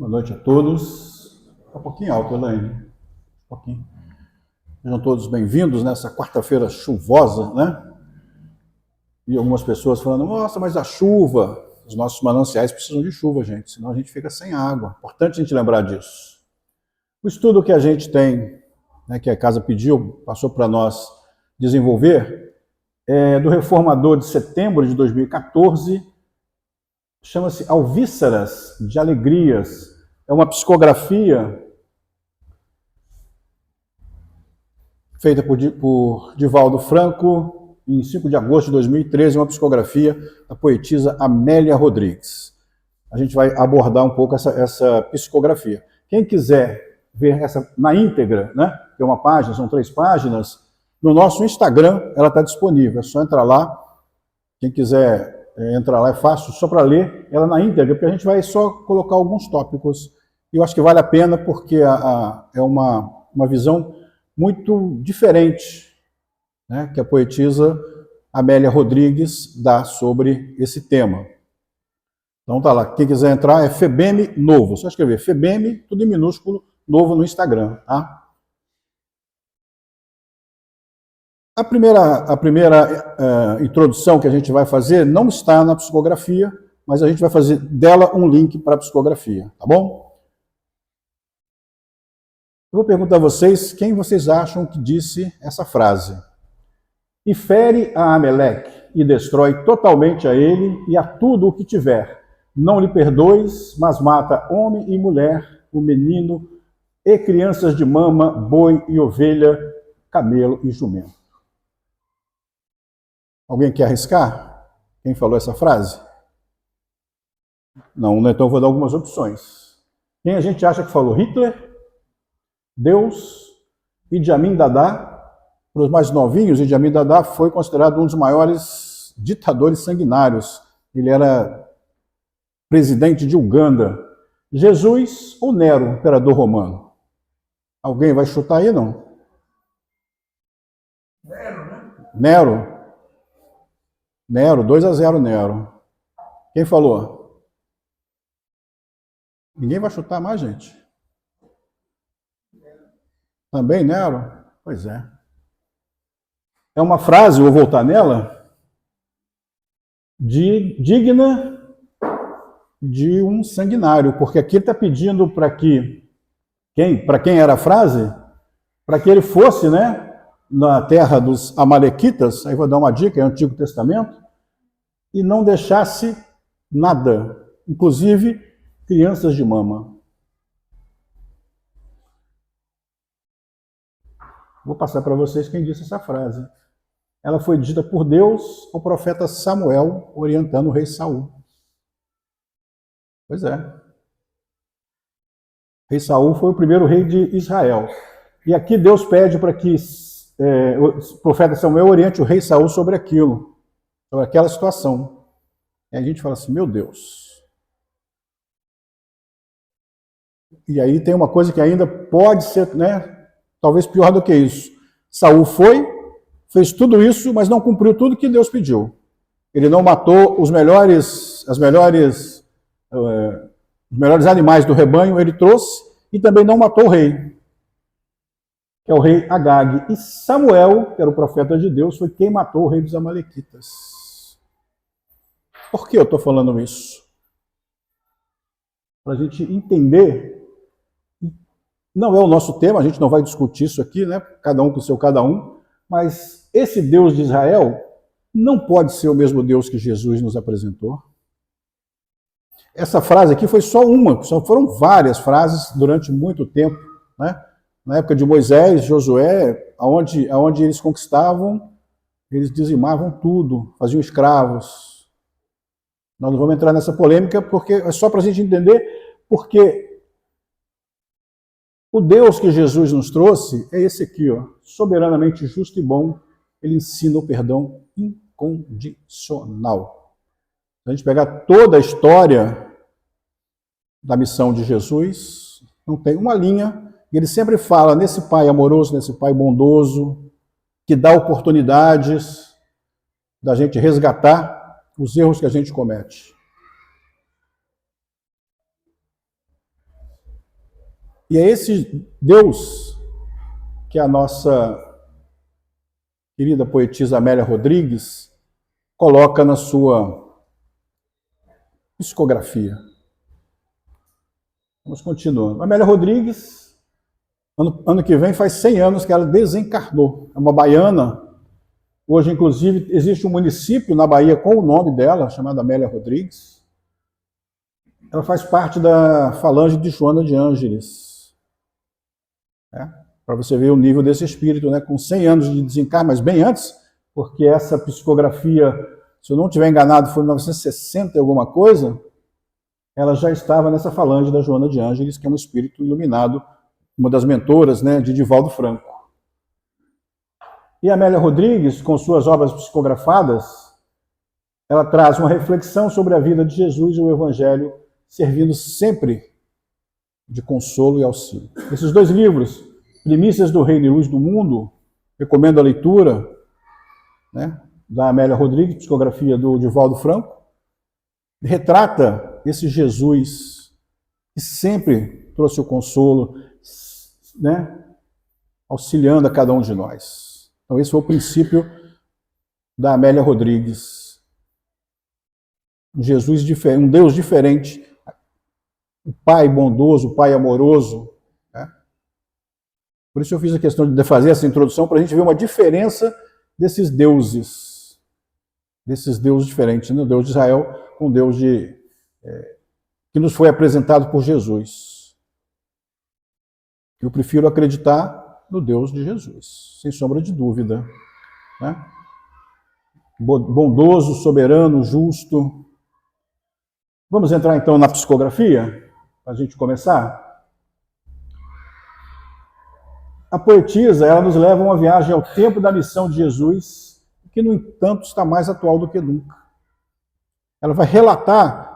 Boa noite a todos. Está um pouquinho alto, Elaine. Um pouquinho. Sejam todos bem-vindos nessa quarta-feira chuvosa, né? E algumas pessoas falando, nossa, mas a chuva, os nossos mananciais precisam de chuva, gente, senão a gente fica sem água. Importante a gente lembrar disso. O estudo que a gente tem, né, que a casa pediu, passou para nós desenvolver, é do Reformador de setembro de 2014, chama-se Alvíceras de Alegrias. É uma psicografia feita por Divaldo Franco, em 5 de agosto de 2013, uma psicografia da poetisa Amélia Rodrigues. A gente vai abordar um pouco essa psicografia. Quem quiser ver essa na íntegra, né, que é uma página, são 3 páginas, no nosso Instagram ela está disponível, é só entrar lá. Quem quiser entrar lá é fácil, só para ler ela na íntegra, porque a gente vai só colocar alguns tópicos. E eu acho que vale a pena porque é uma visão muito diferente, né, que a poetisa Amélia Rodrigues dá sobre esse tema. Então tá lá, quem quiser entrar é FEBEM Novo, só escrever FEBEM, tudo em minúsculo, Novo no Instagram, tá? A primeira introdução que a gente vai fazer não está na psicografia, mas a gente vai fazer dela um link para a psicografia, tá bom? Eu vou perguntar a vocês quem vocês acham que disse essa frase. E fere a Ameleque e destrói totalmente a ele e a tudo o que tiver. Não lhe perdoes, mas mata homem e mulher, o menino e crianças de mama, boi e ovelha, camelo e jumento. Alguém quer arriscar? Quem falou essa frase? Não, então eu vou dar algumas opções. Quem a gente acha que falou? Hitler? Deus? Idi Amin Dada? Para os mais novinhos, Idi Amin Dada foi considerado um dos maiores ditadores sanguinários. Ele era presidente de Uganda. Jesus ou Nero, imperador romano? Alguém vai chutar aí, não? Nero, né? Nero, 2-0 Nero. Quem falou? Ninguém vai chutar mais, gente? Também Nero? Pois é. É uma frase, vou voltar nela, digna de um sanguinário, porque aqui ele está pedindo para quem era a frase, para que ele fosse, né, na terra dos Amalequitas, aí vou dar uma dica, é o Antigo Testamento, e não deixasse nada, inclusive crianças de mama. Vou passar para vocês quem disse essa frase. Ela foi dita por Deus ao profeta Samuel, orientando o rei Saul. Pois é. O rei Saul foi o primeiro rei de Israel. E aqui Deus pede para que o profeta Samuel oriente o rei Saul sobre aquilo, sobre aquela situação. E a gente fala assim, meu Deus. E aí tem uma coisa que ainda pode ser, né, talvez pior do que isso. Saul fez tudo isso, mas não cumpriu tudo que Deus pediu. Ele não matou os melhores animais do rebanho, ele trouxe, e também não matou o rei, que é o rei Agag. E Samuel, que era o profeta de Deus, foi quem matou o rei dos Amalequitas. Por que eu estou falando isso? Para a gente entender. Não é o nosso tema, a gente não vai discutir isso aqui, né? Cada um com o seu cada um, mas esse Deus de Israel não pode ser o mesmo Deus que Jesus nos apresentou. Essa frase aqui foi só uma, só foram várias frases durante muito tempo, né? Na época de Moisés, Josué, aonde eles conquistavam, eles dizimavam tudo, faziam escravos. Nós não vamos entrar nessa polêmica, porque é só para a gente entender, porque o Deus que Jesus nos trouxe é esse aqui, ó, soberanamente justo e bom. Ele ensina o perdão incondicional. Se a gente pegar toda a história da missão de Jesus, não tem uma linha, e ele sempre fala nesse Pai amoroso, nesse Pai bondoso, que dá oportunidades da gente resgatar os erros que a gente comete. E é esse Deus que a nossa querida poetisa Amélia Rodrigues coloca na sua psicografia. Vamos continuando. Amélia Rodrigues, ano que vem faz 100 anos que ela desencarnou. É uma baiana. Hoje, inclusive, existe um município na Bahia com o nome dela, chamado Amélia Rodrigues. Ela faz parte da falange de Joana de Ângeles. Para você ver o nível desse espírito, né? Com 100 anos de desencarne, mas bem antes, porque essa psicografia, se eu não estiver enganado, foi em 1960 e alguma coisa, ela já estava nessa falange da Joana de Ângeles, que é um espírito iluminado, uma das mentoras, né, de Divaldo Franco. E a Amélia Rodrigues, com suas obras psicografadas, ela traz uma reflexão sobre a vida de Jesus e o Evangelho, servindo sempre de consolo e auxílio. Esses dois livros, Primícias do Reino e Luz do Mundo, recomendo a leitura, né, da Amélia Rodrigues, psicografia do Divaldo Franco, retrata esse Jesus que sempre trouxe o consolo, né, auxiliando a cada um de nós. Então esse foi o princípio da Amélia Rodrigues. Um Jesus diferente, um Deus diferente, o Pai bondoso, o Pai amoroso. Né? Por isso eu fiz a questão de fazer essa introdução, para a gente ver uma diferença desses deuses diferentes, né? O Deus de Israel com o Deus que nos foi apresentado por Jesus. Eu prefiro acreditar no Deus de Jesus, sem sombra de dúvida. Né? Bondoso, soberano, justo. Vamos entrar então na psicografia, para a gente começar? A poetisa, ela nos leva a uma viagem ao tempo da missão de Jesus, que, no entanto, está mais atual do que nunca. Ela vai relatar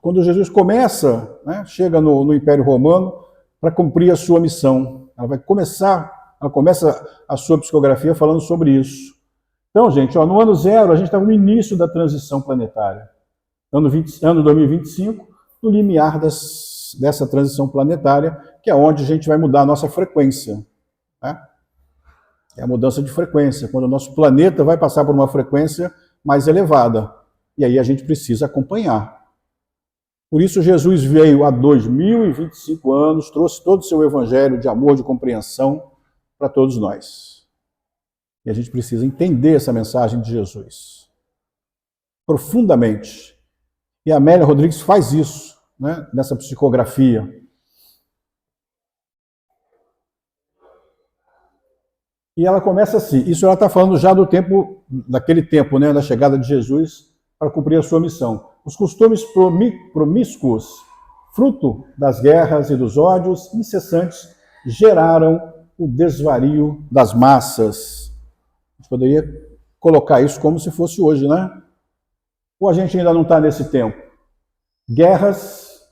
quando Jesus começa, né, chega no Império Romano para cumprir a sua missão. Ela começa a sua psicografia falando sobre isso. Então, gente, no ano zero, a gente estava no início da transição planetária. Ano 2025, no limiar dessa transição planetária, que é onde a gente vai mudar a nossa frequência. Né? É a mudança de frequência, quando o nosso planeta vai passar por uma frequência mais elevada. E aí a gente precisa acompanhar. Por isso Jesus veio há 2025 anos, trouxe todo o seu evangelho de amor, de compreensão para todos nós. E a gente precisa entender essa mensagem de Jesus profundamente. E a Amélia Rodrigues faz isso, né, nessa psicografia. E ela começa assim, isso ela está falando já daquele tempo, né, da chegada de Jesus para cumprir a sua missão. Os costumes promíscuos, fruto das guerras e dos ódios incessantes, geraram o desvario das massas. A gente poderia colocar isso como se fosse hoje, né? Ou a gente ainda não está nesse tempo? Guerras,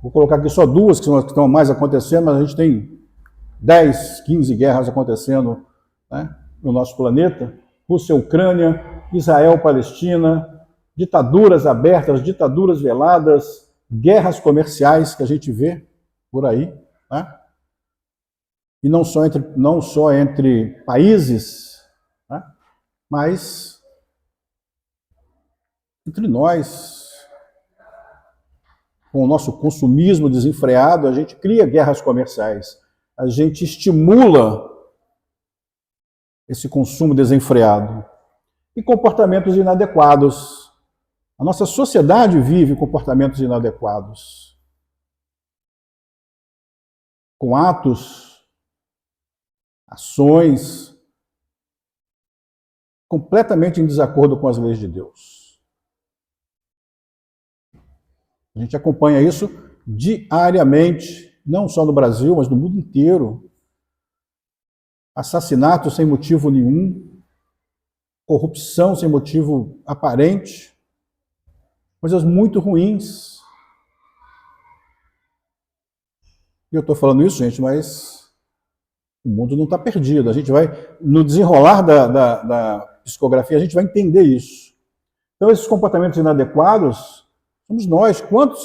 vou colocar aqui só duas que estão mais acontecendo, mas a gente tem 10, 15 guerras acontecendo, né, no nosso planeta. Rússia, Ucrânia, Israel, Palestina, ditaduras abertas, ditaduras veladas, guerras comerciais que a gente vê por aí. Né? E não só entre países, né, mas entre nós. Com o nosso consumismo desenfreado, a gente cria guerras comerciais. A gente estimula esse consumo desenfreado. E comportamentos inadequados. A nossa sociedade vive comportamentos inadequados. Com atos, ações completamente em desacordo com as leis de Deus. A gente acompanha isso diariamente, não só no Brasil, mas no mundo inteiro. Assassinato sem motivo nenhum, corrupção sem motivo aparente, coisas muito ruins. E eu estou falando isso, gente, mas o mundo não está perdido. A gente vai, no desenrolar da psicografia, a gente vai entender isso. Então, esses comportamentos inadequados somos nós. Quantos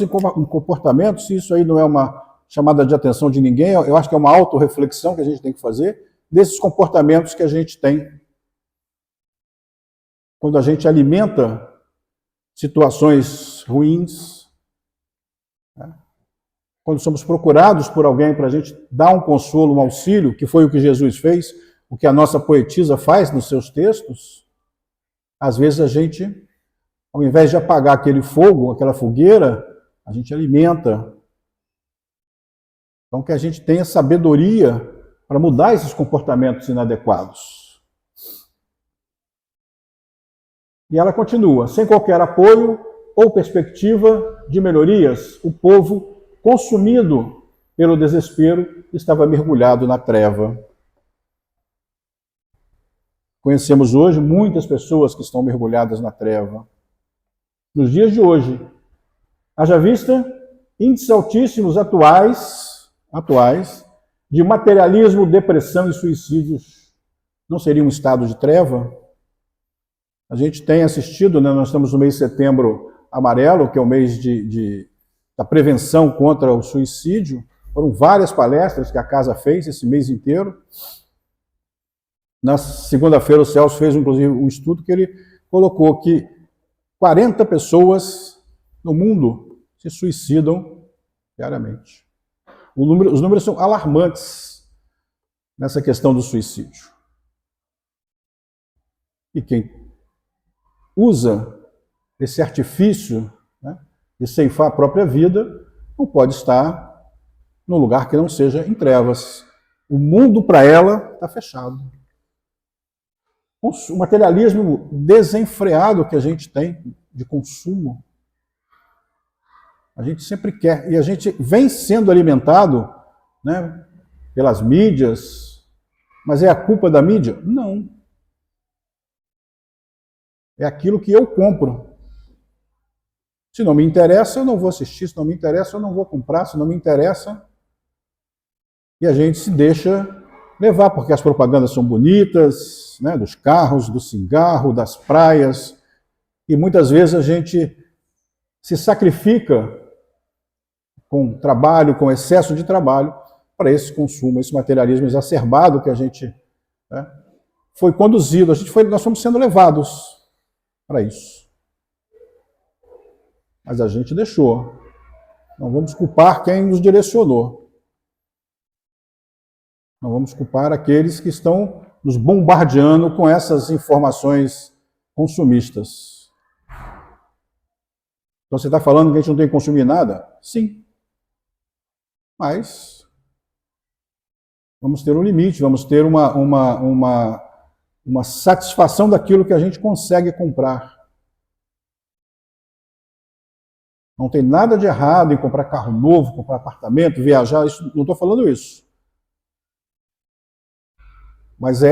comportamentos, se isso aí não é uma chamada de atenção de ninguém, eu acho que é uma autorreflexão que a gente tem que fazer desses comportamentos que a gente tem quando a gente alimenta situações ruins, né? Quando somos procurados por alguém para a gente dar um consolo, um auxílio, que foi o que Jesus fez, o que a nossa poetisa faz nos seus textos, às vezes a gente, ao invés de apagar aquele fogo, aquela fogueira, a gente alimenta. Então, que a gente tenha sabedoria para mudar esses comportamentos inadequados. E ela continua: sem qualquer apoio ou perspectiva de melhorias, o povo, consumido pelo desespero, estava mergulhado na treva. Conhecemos hoje muitas pessoas que estão mergulhadas na treva. Nos dias de hoje, haja vista índices altíssimos atuais de materialismo, depressão e suicídios. Não seria um estado de treva? A gente tem assistido, né, nós estamos no mês de setembro amarelo, que é o mês da prevenção contra o suicídio. Foram várias palestras que a casa fez esse mês inteiro. Na segunda-feira o Celso fez, inclusive, um estudo que ele colocou que 40 pessoas no mundo se suicidam diariamente. Os números são alarmantes nessa questão do suicídio. E quem usa esse artifício, né, de ceifar a própria vida, não pode estar num lugar que não seja em trevas. O mundo para ela está fechado. O materialismo desenfreado que a gente tem de consumo, a gente sempre quer, e a gente vem sendo alimentado, né, pelas mídias, mas é a culpa da mídia? Não. É aquilo que eu compro. Se não me interessa, eu não vou assistir. Se não me interessa, eu não vou comprar. Se não me interessa, e a gente se deixa levar, porque as propagandas são bonitas, né, dos carros, do cigarro, das praias, e muitas vezes a gente se sacrifica com trabalho, com excesso de trabalho, para esse consumo, esse materialismo exacerbado que a gente, né, foi conduzido, nós fomos sendo levados para isso. Mas a gente deixou. Não vamos culpar quem nos direcionou. Não vamos culpar aqueles que estão nos bombardeando com essas informações consumistas. Então você está falando que a gente não tem que consumir nada? Sim. Mas vamos ter um limite, vamos ter uma satisfação daquilo que a gente consegue comprar. Não tem nada de errado em comprar carro novo, comprar apartamento, viajar, não estou falando isso. Mas é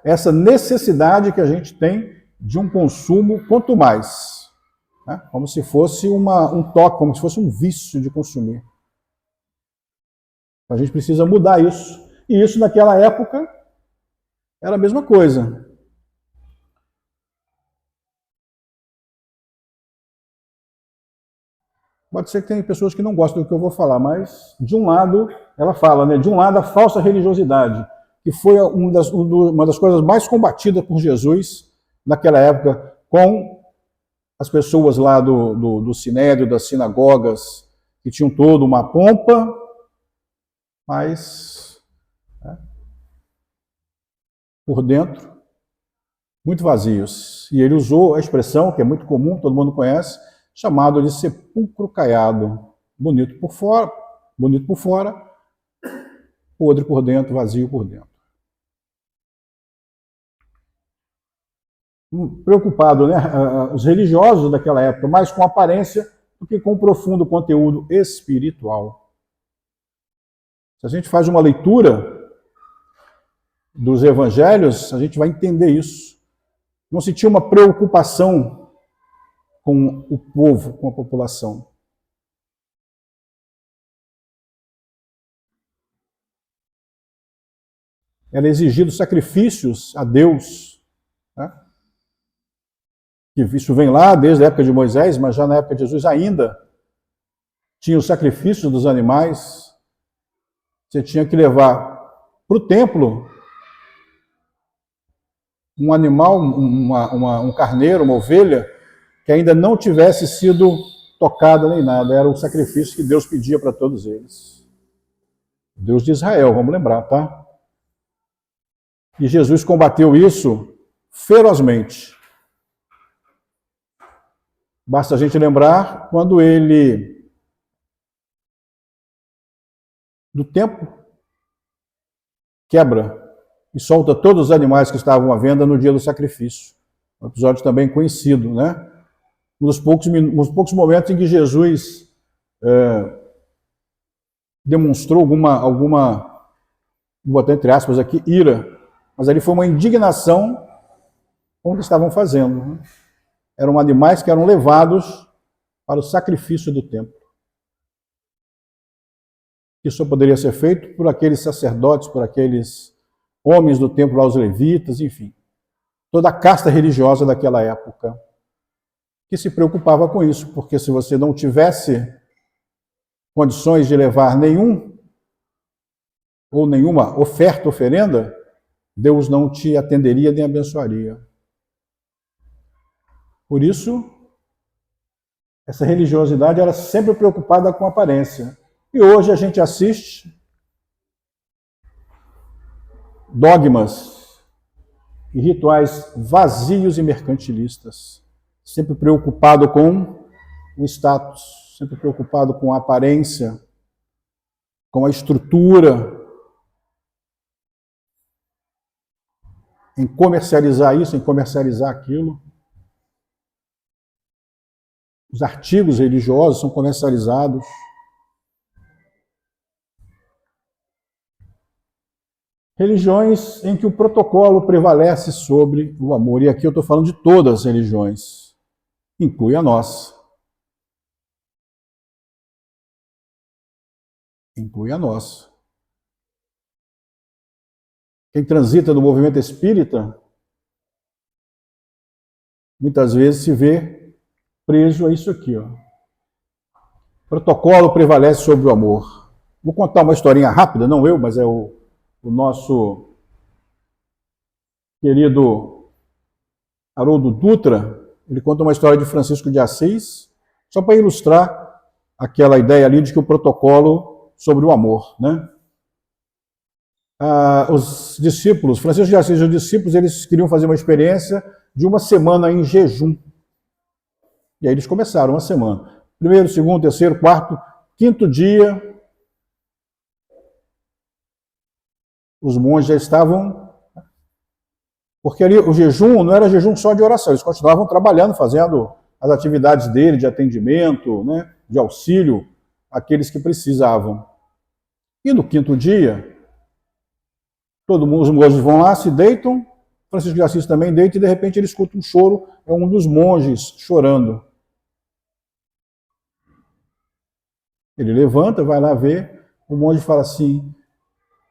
essa necessidade que a gente tem de um consumo, quanto mais, né? Como se fosse um toque, como se fosse um vício de consumir. A gente precisa mudar isso. E isso naquela época era a mesma coisa. Pode ser que tenha pessoas que não gostam do que eu vou falar, mas de um lado, ela fala, né, de um lado a falsa religiosidade, que foi uma das coisas mais combatidas por Jesus naquela época, com as pessoas lá do Sinédrio, das sinagogas, que tinham toda uma pompa, mas, né, por dentro, muito vazios. E ele usou a expressão, que é muito comum, todo mundo conhece, chamado de sepulcro caiado. Bonito por fora, podre por dentro, vazio por dentro. Preocupado, né? Os religiosos daquela época, mais com aparência do que com profundo conteúdo espiritual. Se a gente faz uma leitura dos evangelhos, a gente vai entender isso. Não se tinha uma preocupação com o povo, com a população. Era exigido sacrifícios a Deus, né? Que isso vem lá desde a época de Moisés, mas já na época de Jesus ainda tinha o sacrifício dos animais. Você tinha que levar para o templo um animal, um carneiro, uma ovelha, que ainda não tivesse sido tocada nem nada. Era o sacrifício que Deus pedia para todos eles. Deus de Israel, vamos lembrar, tá? E Jesus combateu isso ferozmente. Basta a gente lembrar quando ele, do templo, quebra e solta todos os animais que estavam à venda no dia do sacrifício. Um episódio também conhecido, né? Um dos poucos momentos em que Jesus demonstrou alguma, vou botar entre aspas aqui, ira, mas ali foi uma indignação com o que estavam fazendo. Né? Eram animais que eram levados para o sacrifício do templo. Isso poderia ser feito por aqueles sacerdotes, por aqueles homens do templo, lá os levitas, enfim. Toda a casta religiosa daquela época que se preocupava com isso, porque se você não tivesse condições de levar nenhum ou nenhuma oferta, oferenda, Deus não te atenderia nem abençoaria. Por isso, essa religiosidade era sempre preocupada com a aparência. E hoje a gente assiste dogmas e rituais vazios e mercantilistas, sempre preocupado com o status, sempre preocupado com a aparência, com a estrutura, em comercializar isso, em comercializar aquilo. Os artigos religiosos são comercializados. Religiões em que o protocolo prevalece sobre o amor. E aqui eu estou falando de todas as religiões, inclui a nossa. Inclui a nossa. Quem transita no movimento espírita, muitas vezes se vê preso a isso aqui. Ó. O protocolo prevalece sobre o amor. Vou contar uma historinha rápida, não eu, mas é o nosso querido Haroldo Dutra. Ele conta uma história de Francisco de Assis, só para ilustrar aquela ideia ali de que o protocolo sobre o amor, né? Os discípulos, Francisco de Assis e os discípulos, eles queriam fazer uma experiência de uma semana em jejum. E aí eles começaram uma semana. Primeiro, segundo, terceiro, quarto, quinto dia, os monges já estavam... Porque ali o jejum não era jejum só de oração, eles continuavam trabalhando, fazendo as atividades dele, de atendimento, né, de auxílio àqueles que precisavam. E no quinto dia, os monges vão lá, se deitam, Francisco de Assis também deita, e de repente ele escuta um choro, é um dos monges chorando. Ele levanta, vai lá ver, o monge fala assim,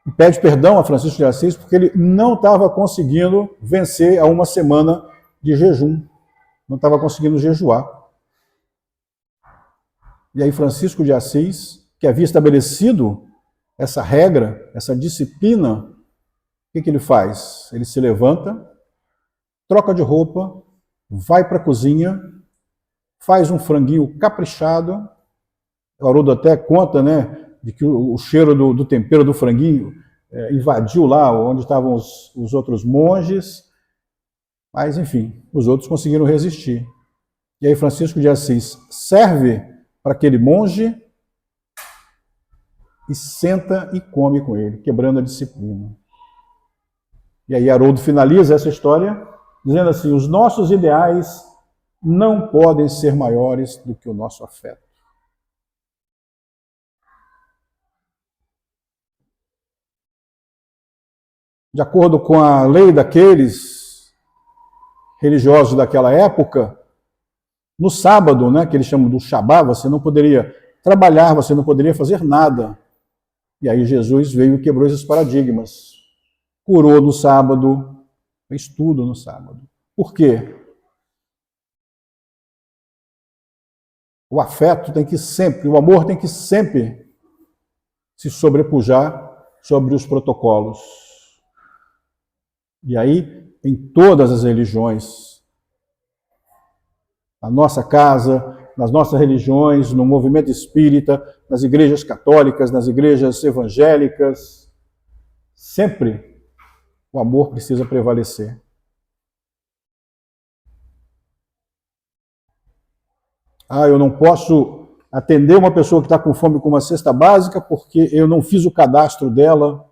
e pede perdão a Francisco de Assis, porque ele não estava conseguindo vencer a uma semana de jejum, não estava conseguindo jejuar. E aí Francisco de Assis, que havia estabelecido essa regra, essa disciplina, o que ele faz? Ele se levanta, troca de roupa, vai para a cozinha, faz um franguinho caprichado. O Haroldo até conta, né, de que o cheiro do tempero do franguinho invadiu lá onde estavam os outros monges, mas enfim, os outros conseguiram resistir. E aí Francisco de Assis serve para aquele monge e senta e come com ele, quebrando a disciplina. E aí Haroldo finaliza essa história dizendo assim, os nossos ideais não podem ser maiores do que o nosso afeto. De acordo com a lei daqueles religiosos daquela época, no sábado, né, que eles chamam do Shabá, você não poderia trabalhar, você não poderia fazer nada. E aí Jesus veio e quebrou esses paradigmas. Curou no sábado, fez tudo no sábado. Por quê? O afeto tem que sempre, o amor tem que sempre se sobrepujar sobre os protocolos. E aí, em todas as religiões, na nossa casa, nas nossas religiões, no movimento espírita, nas igrejas católicas, nas igrejas evangélicas, sempre o amor precisa prevalecer. Eu não posso atender uma pessoa que está com fome com uma cesta básica porque eu não fiz o cadastro dela,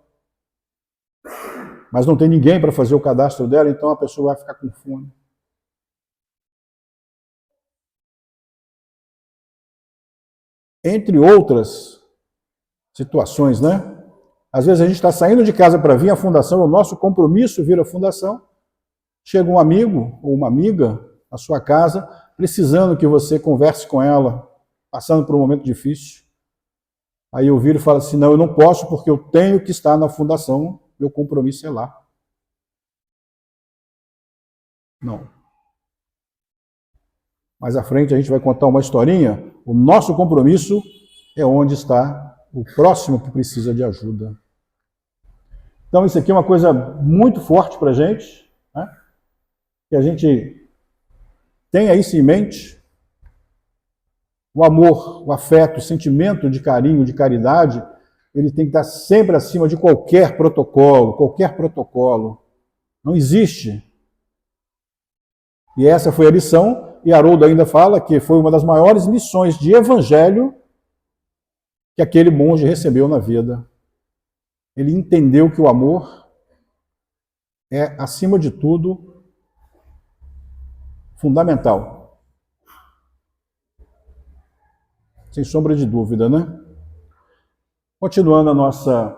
mas não tem ninguém para fazer o cadastro dela, então a pessoa vai ficar com fome. Entre outras situações, né? Às vezes a gente está saindo de casa para vir à fundação, o nosso compromisso vir à fundação, chega um amigo ou uma amiga à sua casa, precisando que você converse com ela, passando por um momento difícil. Aí eu viro e falo assim, não, eu não posso porque eu tenho que estar na fundação, meu compromisso é lá. Não. Mais à frente a gente vai contar uma historinha, o nosso compromisso é onde está o próximo que precisa de ajuda. Então isso aqui é uma coisa muito forte para a gente, né? Que a gente tenha isso em mente. O amor, o afeto, o sentimento de carinho, de caridade, ele tem que estar sempre acima de qualquer protocolo, qualquer protocolo. Não existe. E essa foi a lição, e Haroldo ainda fala que foi uma das maiores lições de evangelho que aquele monge recebeu na vida. Ele entendeu que o amor é, acima de tudo, fundamental. Sem sombra de dúvida, né? Continuando a nossa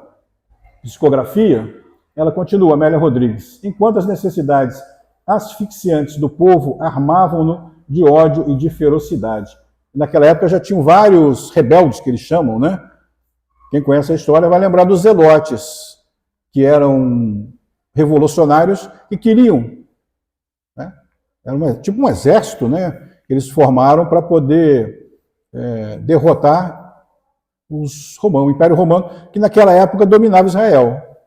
psicografia, ela continua, Amélia Rodrigues. Enquanto as necessidades asfixiantes do povo armavam-no de ódio e de ferocidade. Naquela época já tinham vários rebeldes, que eles chamam, né? Quem conhece a história vai lembrar dos zelotes, que eram revolucionários e queriam, né? Era tipo um exército, né? Eles formaram para poder derrotar os romanos, o Império Romano, que naquela época dominava Israel.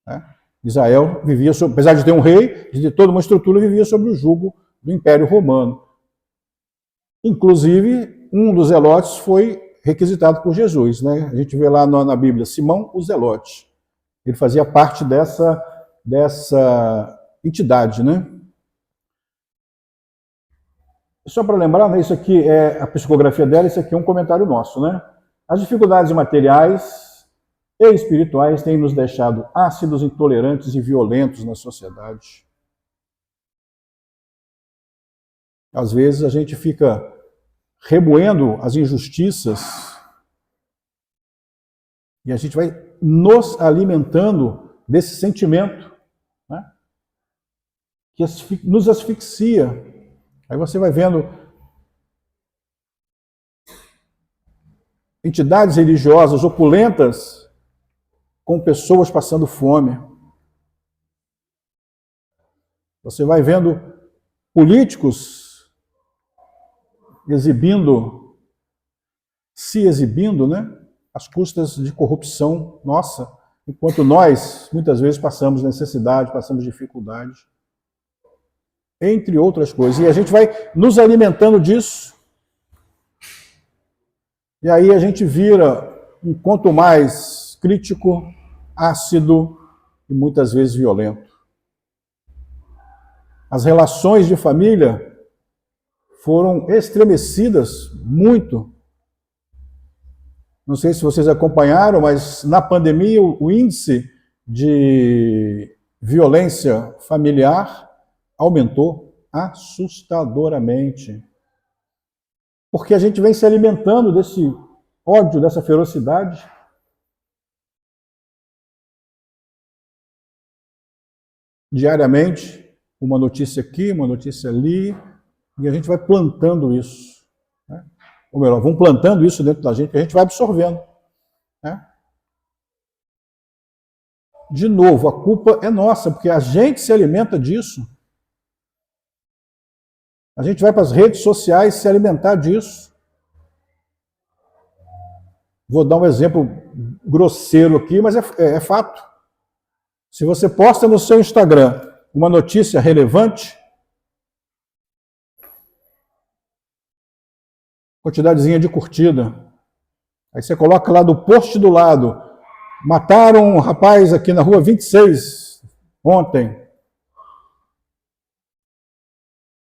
Né? Israel vivia, apesar de ter um rei, de ter toda uma estrutura, vivia sob o jugo do Império Romano. Inclusive, um dos zelotes foi requisitado por Jesus. Né? A gente vê lá na Bíblia, Simão o Zelote. Ele fazia parte dessa entidade. Né? Só para lembrar, né, isso aqui é a psicografia dela, isso aqui é um comentário nosso. Né? As dificuldades materiais e espirituais têm nos deixado ácidos, intolerantes e violentos na sociedade. Às vezes a gente fica remoendo as injustiças e a gente vai nos alimentando desse sentimento, né, que nos asfixia. Aí você vai vendo entidades religiosas opulentas com pessoas passando fome. Você vai vendo políticos se exibindo, né, às custas de corrupção nossa, enquanto nós, muitas vezes, passamos necessidade, passamos dificuldade, entre outras coisas. E a gente vai nos alimentando disso, e aí a gente vira um quanto mais crítico, ácido e muitas vezes violento. As relações de família foram estremecidas muito. Não sei se vocês acompanharam, mas na pandemia o índice de violência familiar aumentou assustadoramente. Porque a gente vem se alimentando desse ódio, dessa ferocidade. Diariamente, uma notícia aqui, uma notícia ali, e a gente vai plantando isso. Né? Ou melhor, vão plantando isso dentro da gente, que a gente vai absorvendo. Né? De novo, a culpa é nossa, porque a gente se alimenta disso. A gente vai para as redes sociais se alimentar disso. Vou dar um exemplo grosseiro aqui, mas é fato. Se você posta no seu Instagram uma notícia relevante, quantidadezinha de curtida. Aí você coloca lá do post do lado, mataram um rapaz aqui na rua 26 ontem.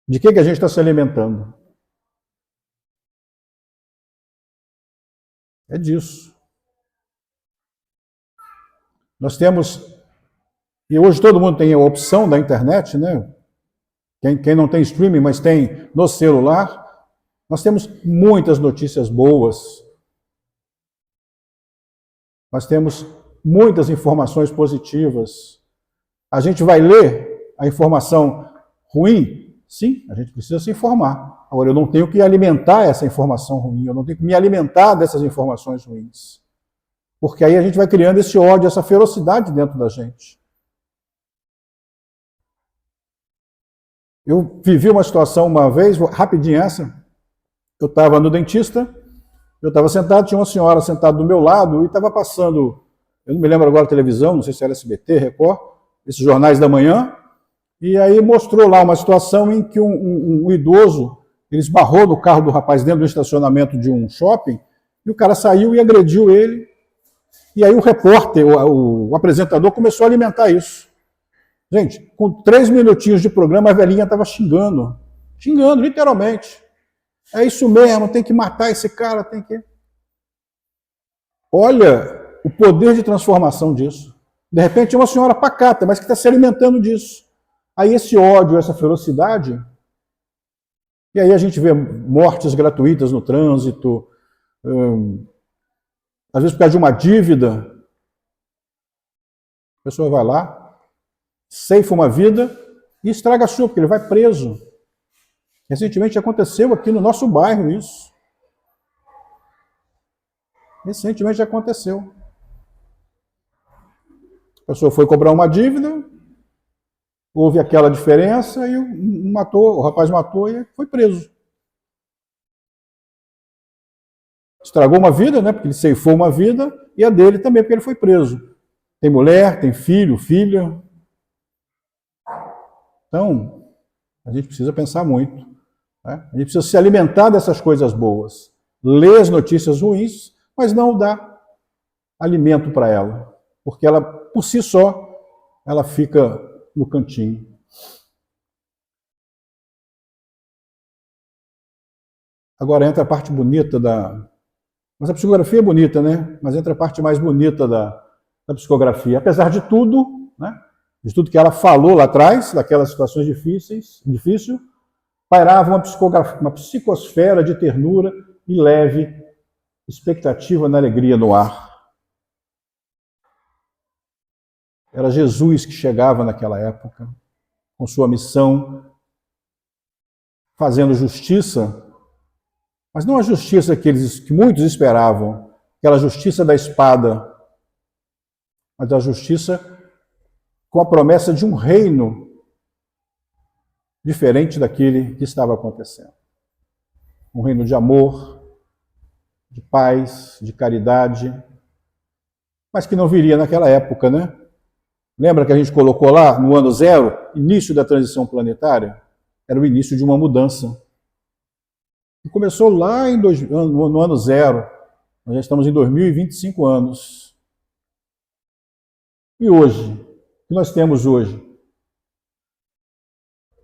De que a gente está se alimentando? É disso. Nós temos, e hoje todo mundo tem a opção da internet, né? Quem não tem streaming, mas tem no celular, nós temos muitas notícias boas. Nós temos muitas informações positivas. A gente vai ler a informação ruim? Sim, a gente precisa se informar. Agora, eu não tenho que alimentar essa informação ruim, eu não tenho que me alimentar dessas informações ruins. Porque aí a gente vai criando esse ódio, essa ferocidade dentro da gente. Eu vivi uma situação uma vez, rapidinho essa, eu estava no dentista, eu estava sentado, tinha uma senhora sentada do meu lado e estava passando, eu não me lembro agora a televisão, não sei se era SBT, Record, esses jornais da manhã, e aí mostrou lá uma situação em que um idoso, ele esbarrou no carro do rapaz dentro do estacionamento de um shopping, e o cara saiu e agrediu ele, e aí o repórter, o apresentador começou a alimentar isso. Gente, com 3 minutinhos de programa, a velhinha estava xingando, literalmente. É isso mesmo, tem que matar esse cara, tem que... Olha o poder de transformação disso. De repente é uma senhora pacata, mas que está se alimentando disso. Aí esse ódio, essa ferocidade, e aí a gente vê mortes gratuitas no trânsito, às vezes por causa de uma dívida, a pessoa vai lá, ceifa uma vida e estraga a sua, porque ele vai preso. Recentemente aconteceu aqui no nosso bairro isso. Recentemente aconteceu. A pessoa foi cobrar uma dívida, houve aquela diferença e o rapaz matou e foi preso. Estragou uma vida, né? Porque ele ceifou uma vida, e a dele também, porque ele foi preso. Tem mulher, tem filho, filha. Então, a gente precisa pensar muito. Né? A gente precisa se alimentar dessas coisas boas. Ler as notícias ruins, mas não dar alimento para ela. Porque ela, por si só, ela fica no cantinho. Agora entra a parte bonita da... Mas a psicografia é bonita, né? Mas entra a parte mais bonita da psicografia. Apesar de tudo, né? De tudo que ela falou lá atrás, daquelas situações difíceis, pairava uma psicosfera de ternura e leve expectativa na alegria no ar. Era Jesus que chegava naquela época, com sua missão, fazendo justiça, mas não a justiça que muitos esperavam, aquela justiça da espada, mas a justiça com a promessa de um reino diferente daquele que estava acontecendo. Um reino de amor, de paz, de caridade, mas que não viria naquela época, né? Lembra que a gente colocou lá, no ano 0, início da transição planetária? Era o início de uma mudança. E começou lá no ano 0. Nós já estamos em 2025 anos. E hoje? O que nós temos hoje?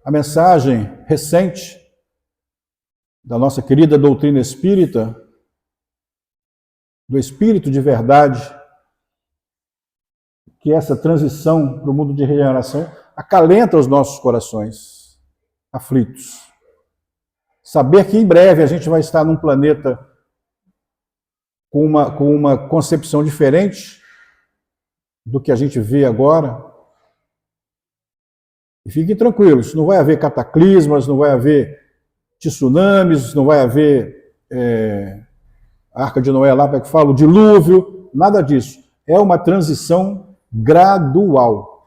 A mensagem recente da nossa querida doutrina espírita, do Espírito de verdade, que essa transição para o mundo de regeneração acalenta os nossos corações aflitos. Saber que em breve a gente vai estar num planeta com uma concepção diferente do que a gente vê agora. E fiquem tranquilos, não vai haver cataclismas, não vai haver tsunamis, não vai haver a Arca de Noé lá, para que fala, o dilúvio, nada disso. É uma transição gradual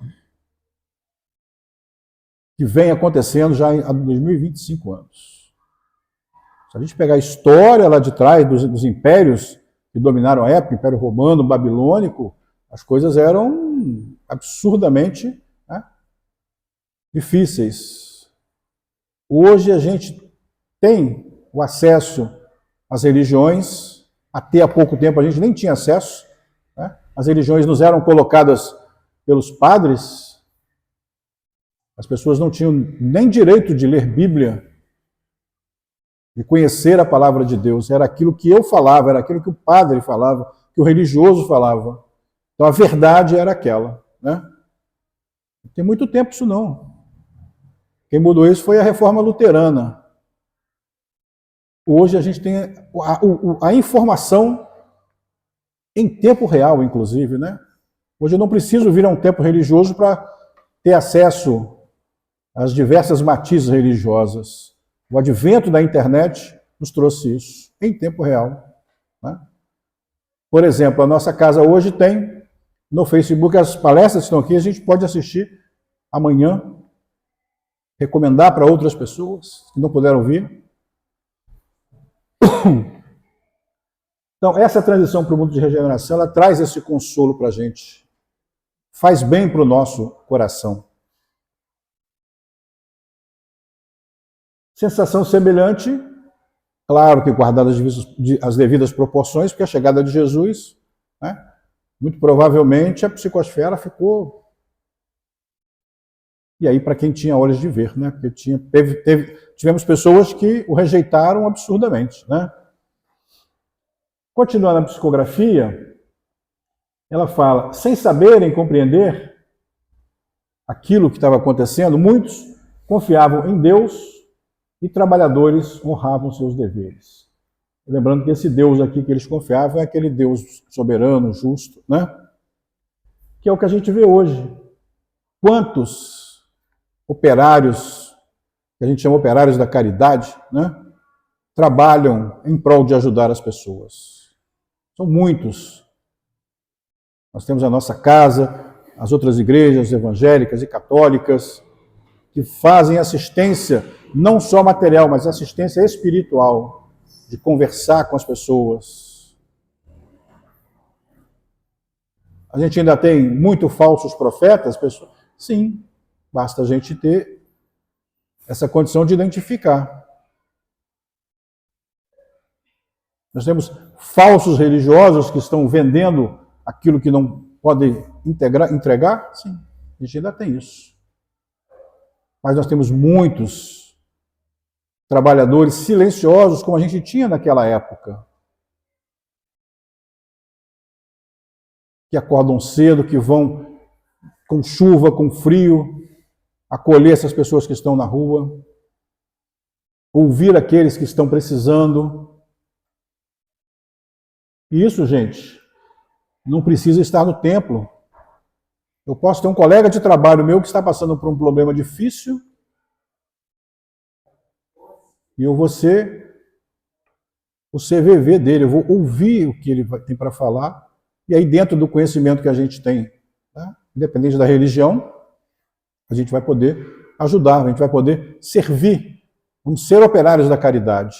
que vem acontecendo já há 2025 anos. Se a gente pegar a história lá de trás dos impérios, que dominaram a época, Império Romano, Babilônico, as coisas eram absurdamente, né, difíceis. Hoje a gente tem o acesso às religiões, até há pouco tempo a gente nem tinha acesso, né? As religiões nos eram colocadas pelos padres, as pessoas não tinham nem direito de ler Bíblia, de conhecer a palavra de Deus. Era aquilo que eu falava, era aquilo que o padre falava, que o religioso falava. Então a verdade era aquela, né? Não tem muito tempo isso não. Quem mudou isso foi a Reforma Luterana. Hoje a gente tem a informação em tempo real, inclusive, né? Hoje eu não preciso vir a um templo religioso para ter acesso às diversas matizes religiosas. O advento da internet nos trouxe isso em tempo real, né? Por exemplo, a nossa casa hoje tem no Facebook as palestras que estão aqui, a gente pode assistir amanhã, recomendar para outras pessoas que não puderam vir. Então, essa transição para o mundo de regeneração, ela traz esse consolo para a gente. Faz bem para o nosso coração. Sensação semelhante, claro que guardadas as devidas proporções, porque a chegada de Jesus, né, muito provavelmente a psicosfera ficou... E aí, para quem tinha olhos de ver, né? Porque tivemos pessoas que o rejeitaram absurdamente, né? Continuando a psicografia, ela fala, sem saberem compreender aquilo que estava acontecendo, muitos confiavam em Deus e trabalhadores honravam seus deveres. Lembrando que esse Deus aqui que eles confiavam é aquele Deus soberano, justo, né? Que é o que a gente vê hoje. Quantos operários, que a gente chama operários da caridade, né, trabalham em prol de ajudar as pessoas. São muitos. Nós temos a nossa casa, as outras igrejas evangélicas e católicas, que fazem assistência, não só material, mas assistência espiritual, de conversar com as pessoas. A gente ainda tem muito falsos profetas, pessoas? Sim. Basta a gente ter essa condição de identificar. Nós temos falsos religiosos que estão vendendo aquilo que não podem entregar? Sim, a gente ainda tem isso. Mas nós temos muitos trabalhadores silenciosos, como a gente tinha naquela época, que acordam cedo, que vão com chuva, com frio, acolher essas pessoas que estão na rua, ouvir aqueles que estão precisando. E isso, gente, não precisa estar no templo. Eu posso ter um colega de trabalho meu que está passando por um problema difícil e eu vou ser o CVV dele, eu vou ouvir o que ele tem para falar e aí dentro do conhecimento que a gente tem, né, independente da religião, a gente vai poder ajudar, a gente vai poder servir. Vamos ser operários da caridade.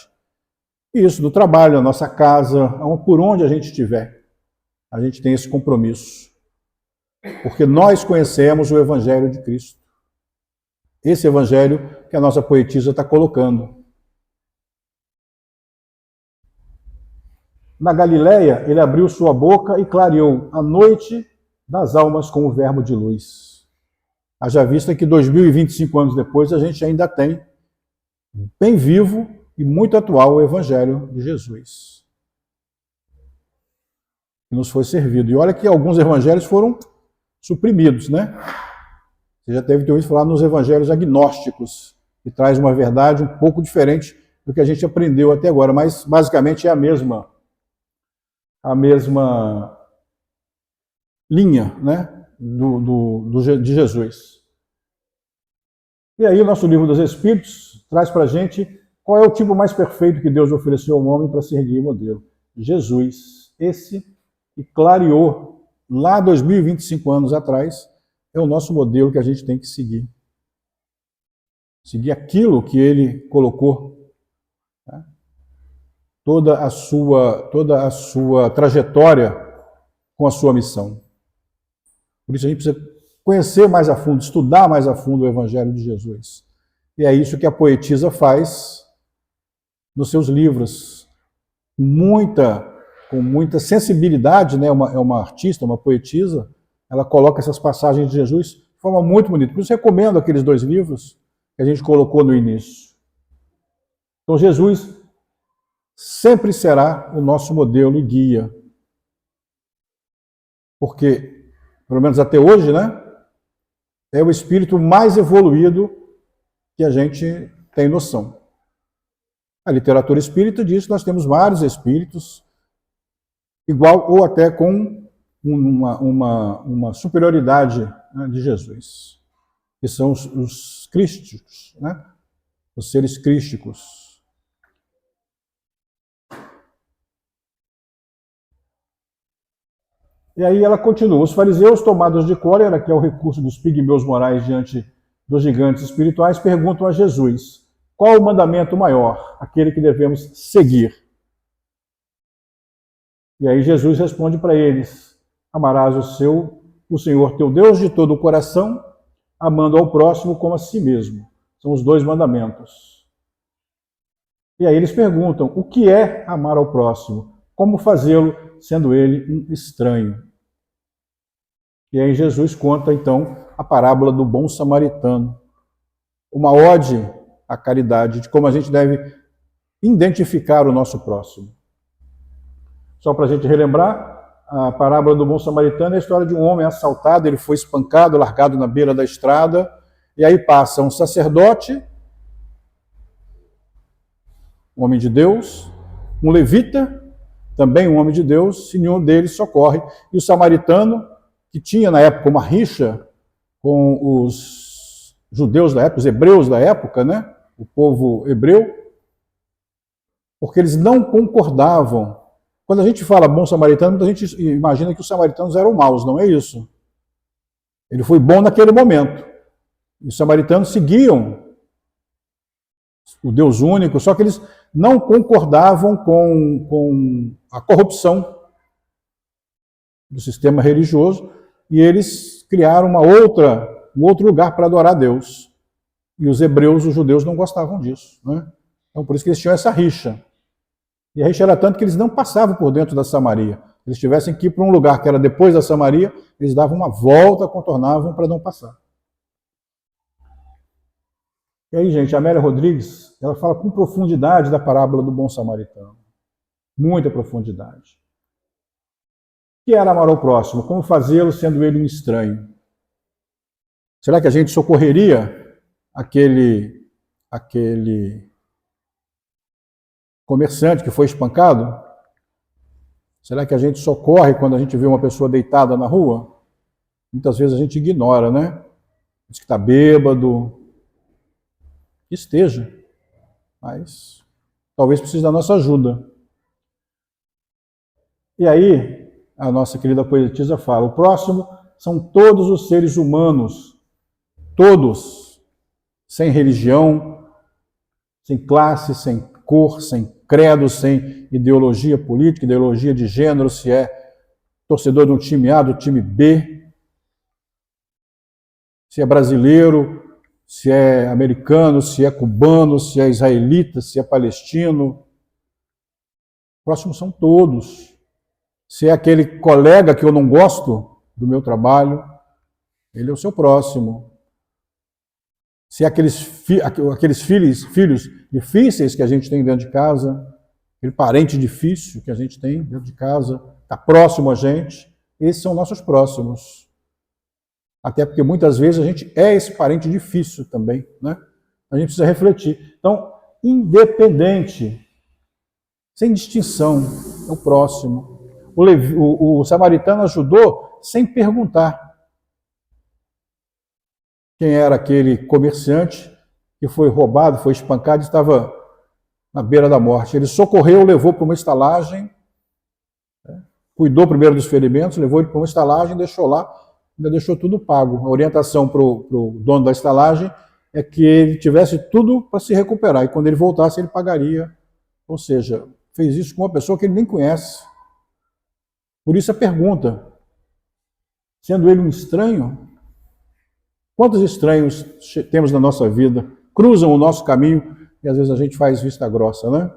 Isso, no trabalho, na nossa casa, por onde a gente estiver, a gente tem esse compromisso. Porque nós conhecemos o Evangelho de Cristo. Esse Evangelho que a nossa poetisa está colocando. Na Galileia, ele abriu sua boca e clareou a noite das almas com o verbo de luz. Haja vista que 2025 anos depois a gente ainda tem bem vivo e muito atual o Evangelho de Jesus, que nos foi servido. E olha que alguns evangelhos foram suprimidos, né? Você já deve ter ouvido falar nos evangelhos agnósticos, que traz uma verdade um pouco diferente do que a gente aprendeu até agora, mas basicamente é a mesma linha, né, de Jesus. E aí o nosso livro dos Espíritos traz para a gente qual é o tipo mais perfeito que Deus ofereceu ao homem para seguir o modelo. Jesus, esse que clareou lá 2025 anos atrás, é o nosso modelo que a gente tem que seguir. Seguir aquilo que ele colocou. Né? toda a sua trajetória com a sua missão. Por isso a gente precisa conhecer mais a fundo, estudar mais a fundo o Evangelho de Jesus. E é isso que a poetisa faz nos seus livros. Com muita sensibilidade, né? É uma artista, uma poetisa, ela coloca essas passagens de Jesus de forma muito bonita. Por isso recomendo aqueles 2 livros que a gente colocou no início. Então Jesus sempre será o nosso modelo e guia. Porque, pelo menos até hoje, né, é o espírito mais evoluído que a gente tem noção. A literatura espírita diz que nós temos vários espíritos, igual ou até com uma superioridade, né, de Jesus, que são os crísticos, né, os seres crísticos. E aí ela continua. Os fariseus, tomados de cólera, que é o recurso dos pigmeus morais diante dos gigantes espirituais, perguntam a Jesus: qual o mandamento maior, aquele que devemos seguir? E aí Jesus responde para eles: amarás o Senhor teu Deus de todo o coração, amando ao próximo como a si mesmo. São os 2 mandamentos. E aí eles perguntam: o que é amar ao próximo? Como fazê-lo, sendo ele um estranho? E aí Jesus conta, então, a parábola do bom samaritano. Uma ode à caridade, de como a gente deve identificar o nosso próximo. Só para a gente relembrar, a parábola do bom samaritano é a história de um homem assaltado, ele foi espancado, largado na beira da estrada, e aí passa um sacerdote, um homem de Deus, um levita, também um homem de Deus, e nenhum deles socorre. E o samaritano, que tinha na época uma rixa com os judeus da época, os hebreus da época, né? O povo hebreu, porque eles não concordavam. Quando a gente fala bom samaritano, muita gente imagina que os samaritanos eram maus, não é isso. Ele foi bom naquele momento. Os samaritanos seguiam o Deus único, só que eles não concordavam com a corrupção do sistema religioso e eles criaram um outro lugar para adorar a Deus. E os hebreus, os judeus, não gostavam disso, né? Então, por isso que eles tinham essa rixa. E a rixa era tanto que eles não passavam por dentro da Samaria. Eles tivessem que ir para um lugar que era depois da Samaria, eles davam uma volta, contornavam para não passar. E aí, gente, a Amélia Rodrigues, ela fala com profundidade da parábola do bom samaritano. Muita profundidade. O que era amar ao próximo? Como fazê-lo sendo ele um estranho? Será que a gente socorreria aquele comerciante que foi espancado? Será que a gente socorre quando a gente vê uma pessoa deitada na rua? Muitas vezes a gente ignora, né? Diz que está bêbado. Que esteja. Mas talvez precise da nossa ajuda. E aí, a nossa querida poetisa fala: o próximo são todos os seres humanos, todos, sem religião, sem classe, sem cor, sem credo, sem ideologia política, ideologia de gênero, se é torcedor de um time A, do time B, se é brasileiro, se é americano, se é cubano, se é israelita, se é palestino. Próximos são todos. Se é aquele colega que eu não gosto do meu trabalho, ele é o seu próximo. Se é aqueles filhos difíceis que a gente tem dentro de casa, aquele parente difícil que a gente tem dentro de casa, está próximo a gente, esses são nossos próximos. Até porque muitas vezes a gente é esse parente difícil também, né? A gente precisa refletir. Então, independente, sem distinção, é o próximo. O samaritano ajudou sem perguntar quem era aquele comerciante que foi roubado, foi espancado e estava na beira da morte. Ele socorreu, levou para uma estalagem, cuidou primeiro dos ferimentos, levou ele para uma estalagem, deixou lá, ainda deixou tudo pago. A orientação para o dono da estalagem é que ele tivesse tudo para se recuperar, e quando ele voltasse ele pagaria. Ou seja, fez isso com uma pessoa que ele nem conhece. Por isso a pergunta, sendo ele um estranho, quantos estranhos temos na nossa vida, cruzam o nosso caminho e às vezes a gente faz vista grossa, né?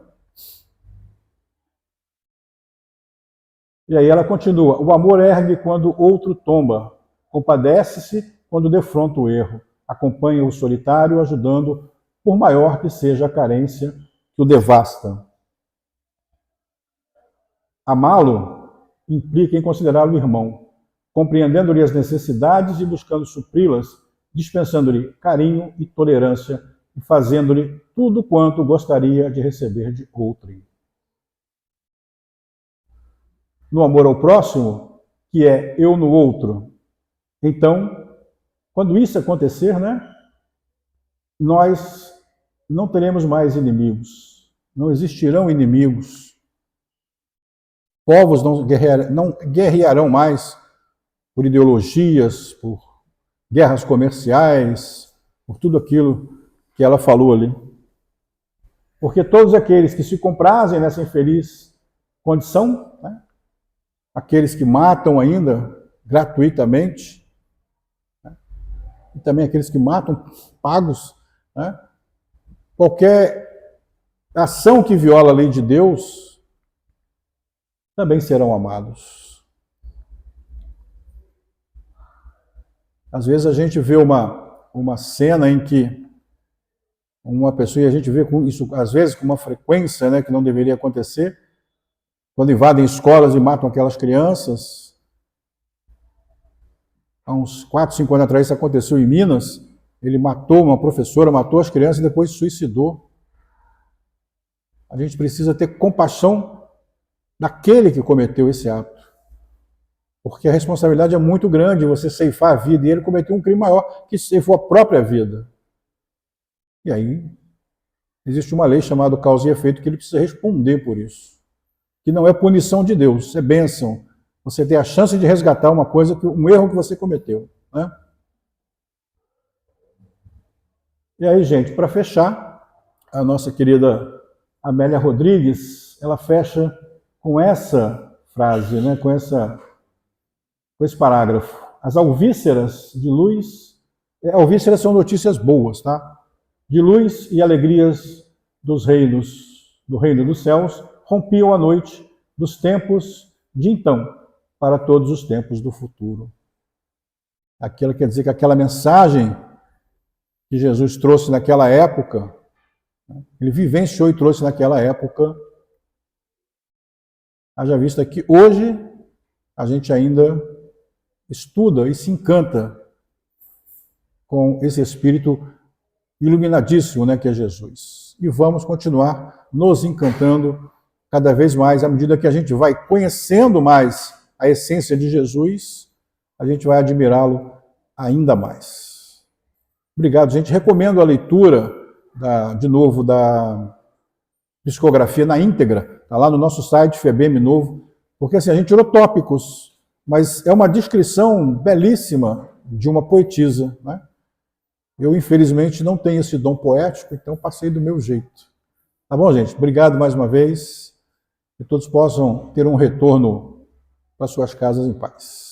E aí ela continua, o amor ergue quando outro tomba, compadece-se quando defronta o erro, acompanha o solitário ajudando, por maior que seja a carência que o devasta. Amá-lo implica em considerá-lo irmão, compreendendo-lhe as necessidades e buscando supri-las, dispensando-lhe carinho e tolerância e fazendo-lhe tudo quanto gostaria de receber de outrem. No amor ao próximo, que é eu no outro. Então, quando isso acontecer, né, nós não teremos mais inimigos, não existirão inimigos. Povos não guerrearão mais por ideologias, por guerras comerciais, por tudo aquilo que ela falou ali. Porque todos aqueles que se comprazem nessa infeliz condição, né, aqueles que matam ainda gratuitamente, né, e também aqueles que matam pagos, né, qualquer ação que viola a lei de Deus, também serão amados. Às vezes a gente vê uma cena em que uma pessoa, e a gente vê isso às vezes com uma frequência, né, que não deveria acontecer, quando invadem escolas e matam aquelas crianças. Há uns 4, 5 anos atrás isso aconteceu em Minas, ele matou uma professora, matou as crianças e depois se suicidou. A gente precisa ter compaixão daquele que cometeu esse ato. Porque a responsabilidade é muito grande, você ceifar a vida, e ele cometeu um crime maior, que ceifou a própria vida. E aí, existe uma lei chamada causa e efeito que ele precisa responder por isso. Que não é punição de Deus, é bênção. Você tem a chance de resgatar uma coisa, um erro que você cometeu, né? E aí, gente, para fechar, a nossa querida Amélia Rodrigues, ela fecha com essa frase, né, com esse parágrafo. As alvíceras de luz, alvíceras são notícias boas, tá? De luz e alegrias do reino dos céus, rompiam a noite dos tempos de então, para todos os tempos do futuro. Aquilo quer dizer que aquela mensagem que Jesus trouxe naquela época, ele vivenciou e trouxe naquela época, haja vista que hoje a gente ainda estuda e se encanta com esse espírito iluminadíssimo, né, que é Jesus. E vamos continuar nos encantando cada vez mais, à medida que a gente vai conhecendo mais a essência de Jesus, a gente vai admirá-lo ainda mais. Obrigado, gente. Recomendo a leitura, de novo, da psicografia na íntegra, está lá no nosso site, FEBEM Novo, porque assim, a gente tirou tópicos, mas é uma descrição belíssima de uma poetisa, né? Eu, infelizmente, não tenho esse dom poético, então passei do meu jeito. Tá bom, gente? Obrigado mais uma vez, que todos possam ter um retorno para suas casas em paz.